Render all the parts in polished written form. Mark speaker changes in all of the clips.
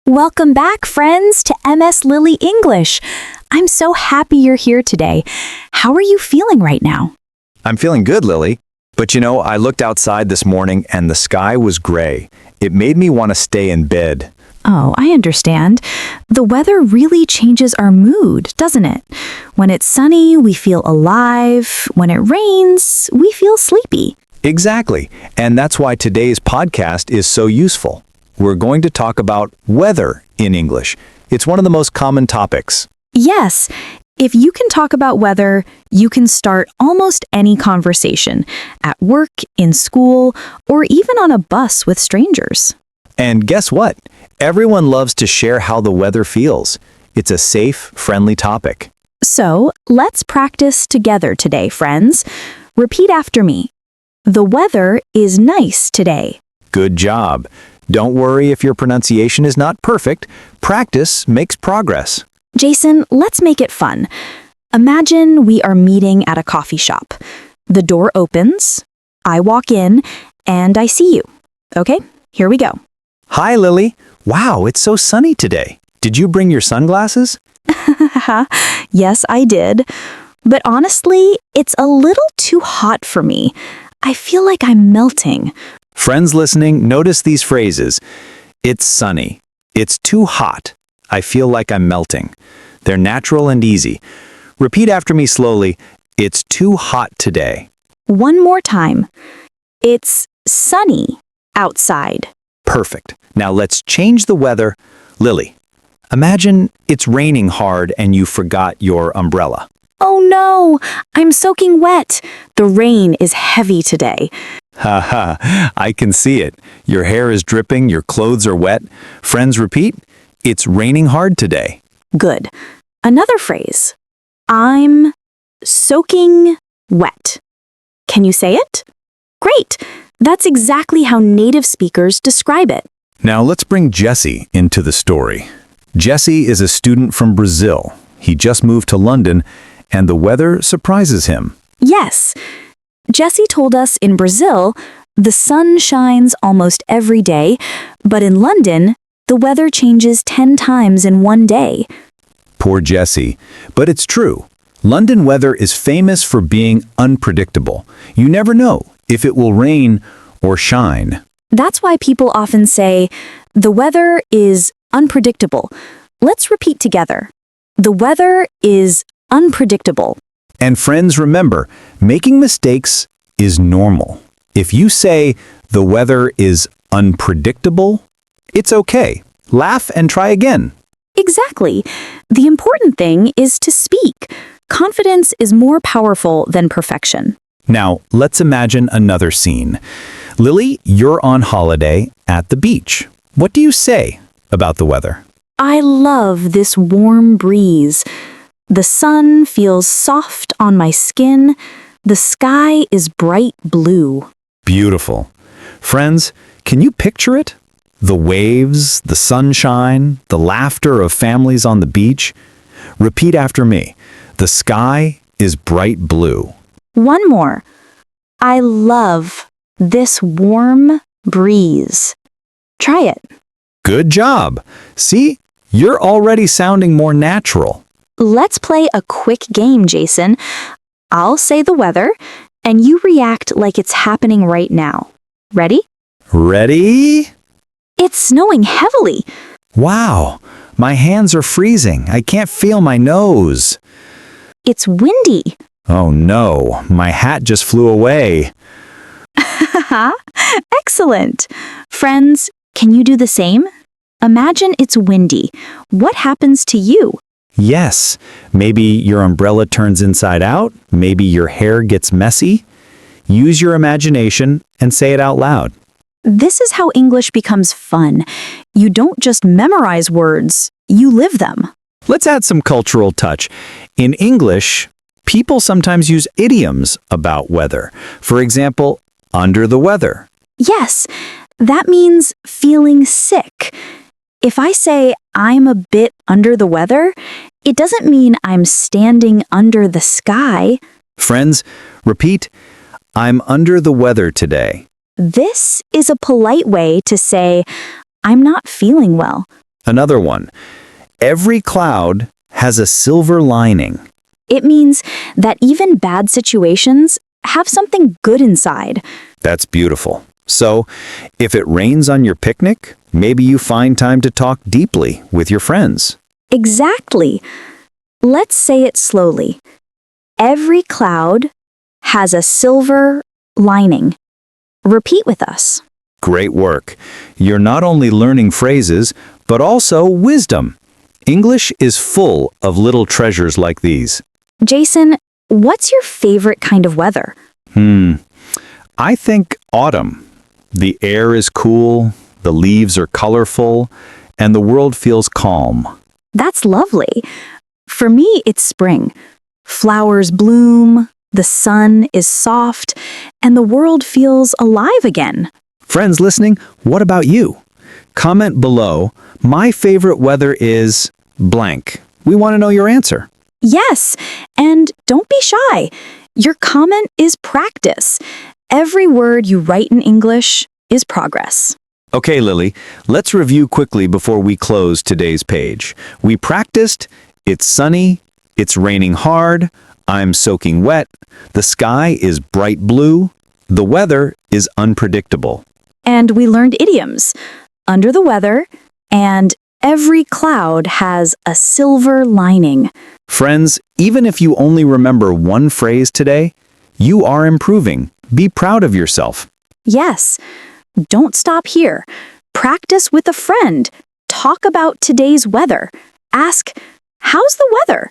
Speaker 1: Welcome back, friends, to MS Lily English. I'm so happy you're here today. How are you feeling right now?
Speaker 2: I'm feeling good, Lily. But I looked outside this morning and the sky was gray. It made me want to stay in bed.
Speaker 1: Oh, I understand. The weather really changes our mood, doesn't it? When it's sunny, we feel alive. When it rains, we feel sleepy.
Speaker 2: Exactly. And that's why today's podcast is so useful. We're going to talk about weather in English. It's one of the most common topics.
Speaker 1: Yes, if you can talk about weather, you can start almost any conversation, at work, in school, or even on a bus with strangers.
Speaker 2: And guess what? Everyone loves to share how the weather feels. It's a safe, friendly topic.
Speaker 1: So, let's practice together today, friends. Repeat after me. The weather is nice today.
Speaker 2: Good job. Don't worry if your pronunciation is not perfect. Practice makes progress.
Speaker 1: Jason, let's make it fun. Imagine we are meeting at a coffee shop. The door opens, I walk in, and I see you. Okay, here we go.
Speaker 2: Hi, Lily. Wow, it's so sunny today. Did you bring your sunglasses?
Speaker 1: Yes, I did. But honestly, it's a little too hot for me. I feel like I'm melting.
Speaker 2: Friends listening, notice these phrases. It's sunny. It's too hot. I feel like I'm melting. They're natural and easy. Repeat after me slowly. It's too hot today.
Speaker 1: One more time. It's sunny outside.
Speaker 2: Perfect. Now let's change the weather. Lily, imagine it's raining hard and you forgot your umbrella.
Speaker 1: Oh no, I'm soaking wet. The rain is heavy today.
Speaker 2: Ha, I can see it. Your hair is dripping, your clothes are wet. Friends, repeat. It's raining hard today.
Speaker 1: Good. Another phrase. I'm soaking wet. Can you say it? Great. That's exactly how native speakers describe it.
Speaker 2: Now let's bring Jesse into the story. Jesse is a student from Brazil. He just moved to London, and the weather surprises him.
Speaker 1: Yes. Jesse told us in Brazil, the sun shines almost every day, but in London, the weather changes 10 times in one day.
Speaker 2: Poor Jesse. But it's true. London weather is famous for being unpredictable. You never know if it will rain or shine.
Speaker 1: That's why people often say, the weather is unpredictable. Let's repeat together. The weather is unpredictable.
Speaker 2: And friends, remember, making mistakes is normal. If you say the weather is unpredictable, it's okay. Laugh and try again.
Speaker 1: Exactly. The important thing is to speak. Confidence is more powerful than perfection.
Speaker 2: Now, let's imagine another scene. Lily, you're on holiday at the beach. What do you say about the weather?
Speaker 1: I love this warm breeze. The sun feels soft on my skin. The sky is bright blue.
Speaker 2: Beautiful. Friends, can you picture it? The waves, the sunshine, the laughter of families on the beach. Repeat after me. The sky is bright blue.
Speaker 1: One more. I love this warm breeze. Try it.
Speaker 2: Good job. See, you're already sounding more natural.
Speaker 1: Let's play a quick game, Jason. I'll say the weather, and you react like it's happening right now. Ready?
Speaker 2: Ready?
Speaker 1: It's snowing heavily.
Speaker 2: Wow, my hands are freezing. I can't feel my nose.
Speaker 1: It's windy.
Speaker 2: Oh no, my hat just flew away.
Speaker 1: Excellent. Friends, can you do the same? Imagine it's windy. What happens to you?
Speaker 2: Yes, maybe your umbrella turns inside out. Maybe your hair gets messy. Use your imagination and say it out loud.
Speaker 1: This is how English becomes fun. You don't just memorize words, you live them.
Speaker 2: Let's add some cultural touch. In English, people sometimes use idioms about weather. For example, under the weather.
Speaker 1: Yes, that means feeling sick. If I say I'm a bit under the weather, it doesn't mean I'm standing under the sky.
Speaker 2: Friends, repeat, I'm under the weather today.
Speaker 1: This is a polite way to say, I'm not feeling well.
Speaker 2: Another one. Every cloud has a silver lining.
Speaker 1: It means that even bad situations have something good inside.
Speaker 2: That's beautiful. So, if it rains on your picnic, maybe you find time to talk deeply with your friends.
Speaker 1: Exactly. Let's say it slowly. Every cloud has a silver lining. Repeat with us.
Speaker 2: Great work. You're not only learning phrases, but also wisdom. English is full of little treasures like these.
Speaker 1: Jason, what's your favorite kind of weather?
Speaker 2: I think autumn. The air is cool, the leaves are colorful, and the world feels calm.
Speaker 1: That's lovely. For me, it's spring. Flowers bloom, the sun is soft, and the world feels alive again.
Speaker 2: Friends listening, what about you? Comment below, my favorite weather is blank. We want to know your answer.
Speaker 1: Yes, and don't be shy. Your comment is practice. Every word you write in English is progress.
Speaker 2: Okay, Lily, let's review quickly before we close today's page. We practiced, it's sunny, it's raining hard, I'm soaking wet, the sky is bright blue, the weather is unpredictable.
Speaker 1: And we learned idioms, under the weather, and every cloud has a silver lining.
Speaker 2: Friends, even if you only remember one phrase today, you are improving. Be proud of yourself.
Speaker 1: Yes, don't stop here. Practice with a friend. Talk about today's weather. Ask, how's the weather?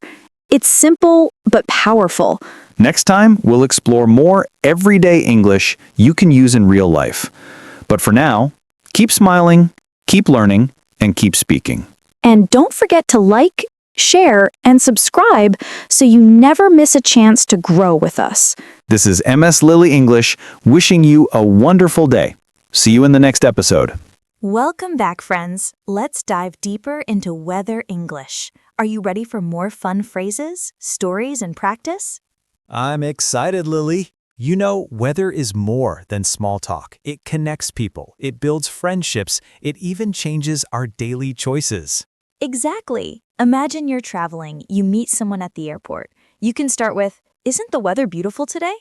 Speaker 1: It's simple but powerful.
Speaker 2: Next time, we'll explore more everyday English you can use in real life. But for now, keep smiling, keep learning, and keep speaking.
Speaker 1: And don't forget to like, share, and subscribe so you never miss a chance to grow with us.
Speaker 2: This is MS Lily English wishing you a wonderful day. See you in the next episode.
Speaker 3: Welcome back, friends. Let's dive deeper into weather English. Are you ready for more fun phrases, stories, and practice?
Speaker 4: I'm excited, Lily. You know, weather is more than small talk. It connects people, it builds friendships, it even changes our daily choices.
Speaker 3: Exactly. Imagine you're traveling, you meet someone at the airport. You can start with, "Isn't the weather beautiful today?"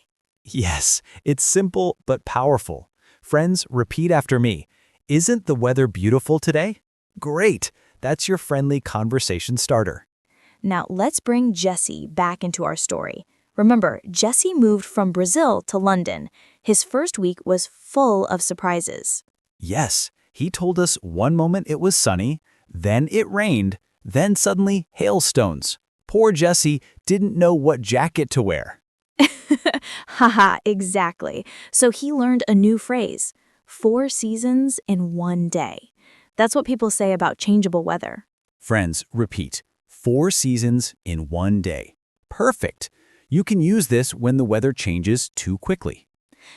Speaker 4: Yes, it's simple but powerful. Friends, repeat after me. Isn't the weather beautiful today? Great! That's your friendly conversation starter.
Speaker 3: Now let's bring Jesse back into our story. Remember, Jesse moved from Brazil to London. His first week was full of surprises.
Speaker 4: Yes, he told us one moment it was sunny, then it rained, then suddenly hailstones. Poor Jesse didn't know what jacket to wear.
Speaker 3: Haha, exactly. So he learned a new phrase, 4 seasons in one day. That's what people say about changeable weather.
Speaker 4: Friends, repeat. 4 seasons in one day. Perfect! You can use this when the weather changes too quickly.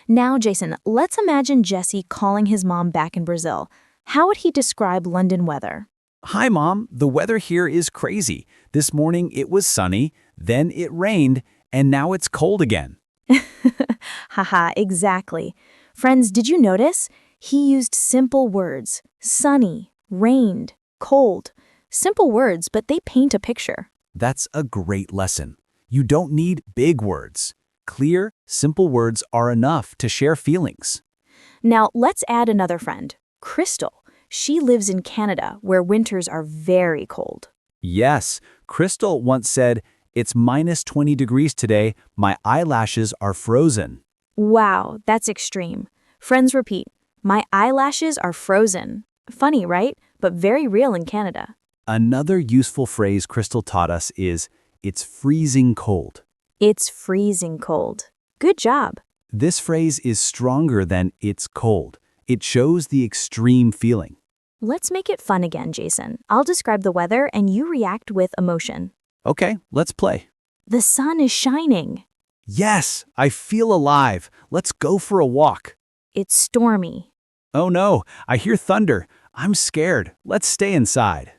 Speaker 3: Now, Jason, let's imagine Jesse calling his mom back in Brazil. How would he describe London weather?
Speaker 4: Hi, Mom. The weather here is crazy. This morning it was sunny, then it rained, and now it's cold again.
Speaker 3: Haha, exactly. Friends, did you notice? He used simple words. Sunny, rained, cold. Simple words, but they paint a picture.
Speaker 4: That's a great lesson. You don't need big words. Clear, simple words are enough to share feelings.
Speaker 3: Now, let's add another friend, Crystal. She lives in Canada, where winters are very cold.
Speaker 4: Yes, Crystal once said, "It's minus 20 degrees today. My eyelashes are frozen."
Speaker 3: Wow, that's extreme. Friends, repeat. My eyelashes are frozen. Funny, right? But very real in Canada.
Speaker 4: Another useful phrase Crystal taught us is, "It's freezing cold."
Speaker 3: It's freezing cold. Good job.
Speaker 4: This phrase is stronger than "it's cold." It shows the extreme feeling.
Speaker 3: Let's make it fun again, Jason. I'll describe the weather and you react with emotion.
Speaker 4: Okay, let's play.
Speaker 3: The sun is shining.
Speaker 4: Yes, I feel alive. Let's go for a walk.
Speaker 3: It's stormy.
Speaker 4: Oh no, I hear thunder. I'm scared. Let's stay inside.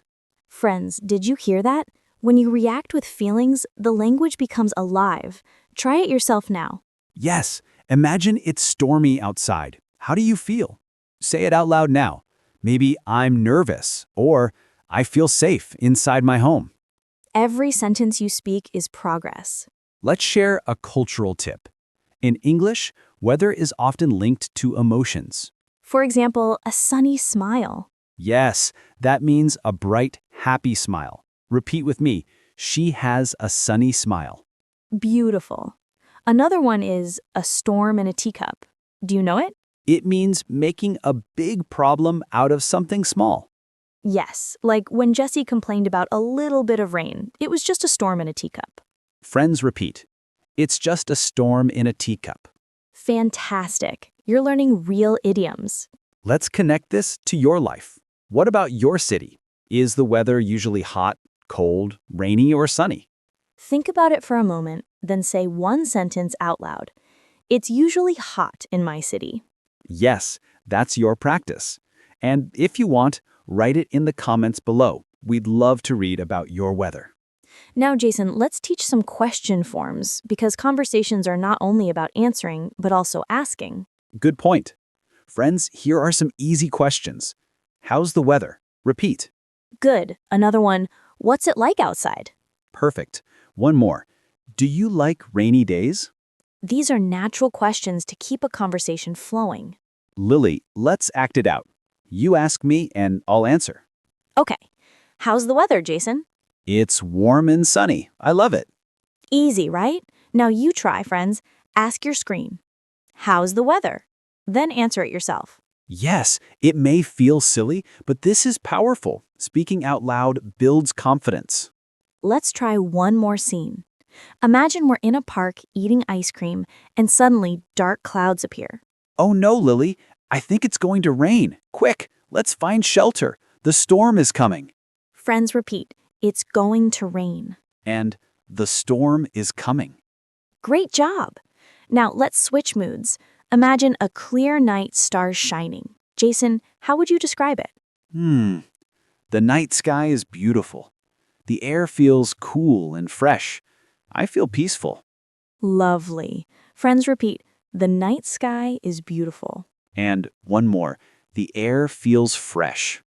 Speaker 3: Friends, did you hear that? When you react with feelings, the language becomes alive. Try it yourself now.
Speaker 4: Yes, imagine it's stormy outside. How do you feel? Say it out loud now. Maybe I'm nervous, or I feel safe inside my home.
Speaker 3: Every sentence you speak is progress.
Speaker 4: Let's share a cultural tip. In English, weather is often linked to emotions.
Speaker 3: For example, a sunny smile.
Speaker 4: Yes, that means a bright, happy smile. Repeat with me. She has a sunny smile.
Speaker 3: Beautiful. Another one is a storm in a teacup. Do you know it?
Speaker 4: It means making a big problem out of something small.
Speaker 3: Yes, like when Jessie complained about a little bit of rain. It was just a storm in a teacup.
Speaker 4: Friends repeat. It's just a storm in a teacup.
Speaker 3: Fantastic. You're learning real idioms.
Speaker 4: Let's connect this to your life. What about your city? Is the weather usually hot, cold, rainy, or sunny?
Speaker 3: Think about it for a moment, then say one sentence out loud. It's usually hot in my city.
Speaker 4: Yes, that's your practice. And if you want, write it in the comments below. We'd love to read about your weather.
Speaker 3: Now, Jason, let's teach some question forms because conversations are not only about answering, but also asking.
Speaker 4: Good point. Friends, here are some easy questions. How's the weather? Repeat.
Speaker 3: Good. Another one, what's it like outside?
Speaker 4: Perfect. One more. Do you like rainy days?
Speaker 3: These are natural questions to keep a conversation flowing.
Speaker 4: Lily, let's act it out. You ask me and I'll answer.
Speaker 3: Okay. How's the weather, Jason?
Speaker 4: It's warm and sunny. I love it.
Speaker 3: Easy, right? Now you try, friends. Ask your screen. How's the weather? Then answer it yourself.
Speaker 4: Yes, it may feel silly, but this is powerful. Speaking out loud builds confidence.
Speaker 3: Let's try one more scene. Imagine we're in a park eating ice cream and suddenly dark clouds appear.
Speaker 4: Oh no, Lily, I think it's going to rain. Quick, let's find shelter. The storm is coming.
Speaker 3: Friends repeat, it's going to rain.
Speaker 4: And the storm is coming.
Speaker 3: Great job. Now let's switch moods. Imagine a clear night, stars shining. Jason, how would you describe it?
Speaker 4: The night sky is beautiful. The air feels cool and fresh. I feel peaceful.
Speaker 3: Lovely. Friends repeat, the night sky is beautiful.
Speaker 4: And one more, the air feels fresh.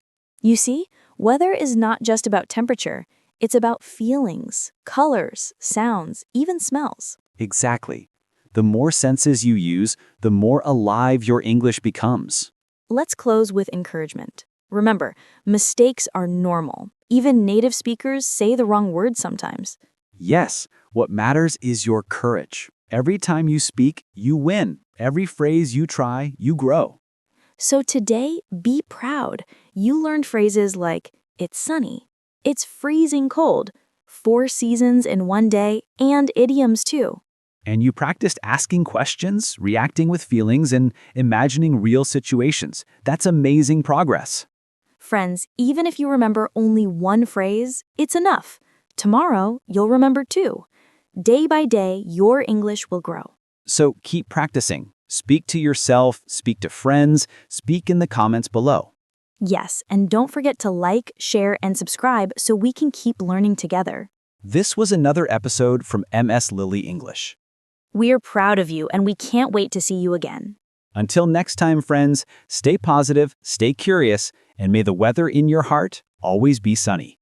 Speaker 3: You see, weather is not just about temperature. It's about feelings, colors, sounds, even smells.
Speaker 4: Exactly. The more senses you use, the more alive your English becomes.
Speaker 3: Let's close with encouragement. Remember, mistakes are normal. Even native speakers say the wrong word sometimes.
Speaker 4: Yes, what matters is your courage. Every time you speak, you win. Every phrase you try, you grow.
Speaker 3: So today, be proud. You learned phrases like, it's sunny, it's freezing cold, 4 seasons in one day, and idioms too.
Speaker 4: And you practiced asking questions, reacting with feelings, and imagining real situations. That's amazing progress.
Speaker 3: Friends, even if you remember only one phrase, it's enough. Tomorrow, you'll remember 2. Day by day, your English will grow.
Speaker 4: So keep practicing. Speak to yourself, speak to friends, speak in the comments below.
Speaker 3: Yes, and don't forget to like, share, and subscribe so we can keep learning together.
Speaker 4: This was another episode from MS Lily English.
Speaker 3: We're proud of you, and we can't wait to see you again.
Speaker 4: Until next time, friends, stay positive, stay curious, and may the weather in your heart always be sunny.